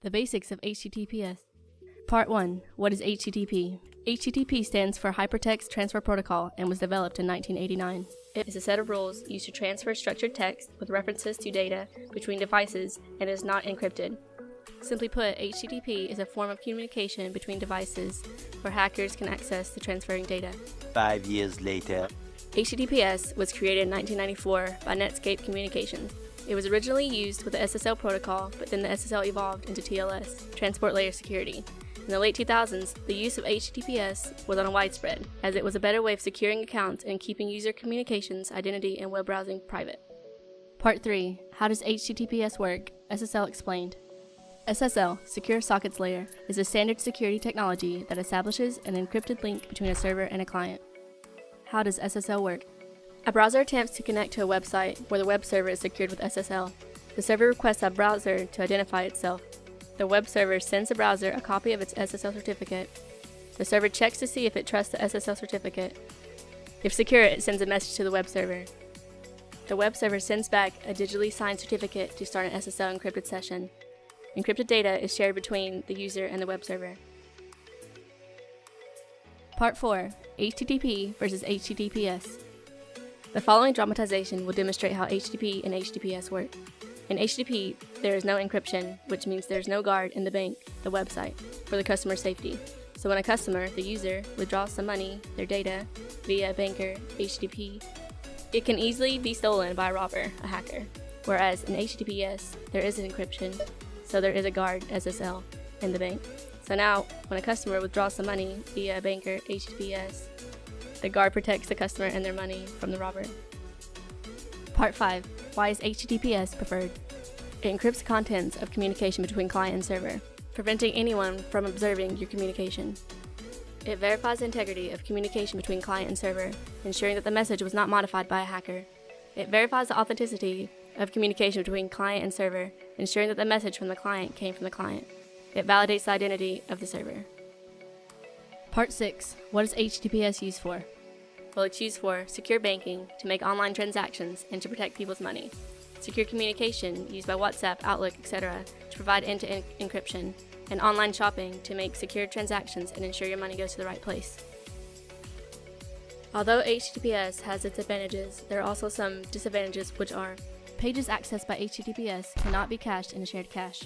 The basics of HTTPS. Part 1. What is HTTP? HTTP stands for Hypertext Transfer Protocol and was developed in 1989. It is a set of rules used to transfer structured text with references to data between devices and is not encrypted. Simply put, HTTP is a form of communication between devices where hackers can access the transferring data. 5 years later. HTTPS was created in 1994 by Netscape Communications. It was originally used with the SSL protocol, but then the SSL evolved into TLS, Transport Layer Security. In the late 2000s, the use of HTTPS was on widespread, as it was a better way of securing accounts and keeping user communications, identity, and web browsing private. Part 3. How does HTTPS work? SSL explained. SSL, Secure Sockets Layer, is a standard security technology that establishes an encrypted link between a server and a client. How does SSL work? A browser attempts to connect to a website where the web server is secured with SSL. The server requests a browser to identify itself. The web server sends the browser a copy of its SSL certificate. The server checks to see if it trusts the SSL certificate. If secure, it sends a message to the web server. The web server sends back a digitally signed certificate to start an SSL encrypted session. Encrypted data is shared between the user and the web server. Part 4. HTTP versus HTTPS. The following dramatization will demonstrate how HTTP and HTTPS work. In HTTP, there is no encryption, which means there is no guard in the bank, the website, for the customer's safety. So when a customer, the user, withdraws some money, their data, via a banker, HTTP, it can easily be stolen by a robber, a hacker. Whereas in HTTPS, there is an encryption, so there is a guard, SSL, in the bank. So now, when a customer withdraws some money via a banker, HTTPS, the guard protects the customer and their money from the robber. Part 5. Why is HTTPS preferred? It encrypts the contents of communication between client and server, preventing anyone from observing your communication. It verifies the integrity of communication between client and server, ensuring that the message was not modified by a hacker. It verifies the authenticity of communication between client and server, ensuring that the message from the client came from the client. It validates the identity of the server. Part 6. What is HTTPS used for? Well, it's used for secure banking, to make online transactions, and to protect people's money. Secure communication, used by WhatsApp, Outlook, etc., to provide end-to-end encryption. And online shopping, to make secure transactions and ensure your money goes to the right place. Although HTTPS has its advantages, there are also some disadvantages, which are: pages accessed by HTTPS cannot be cached in a shared cache.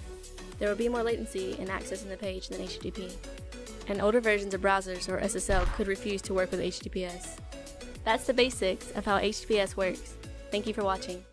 There will be more latency in accessing the page than HTTP. And older versions of browsers or SSL could refuse to work with HTTPS. That's the basics of how HTTPS works. Thank you for watching.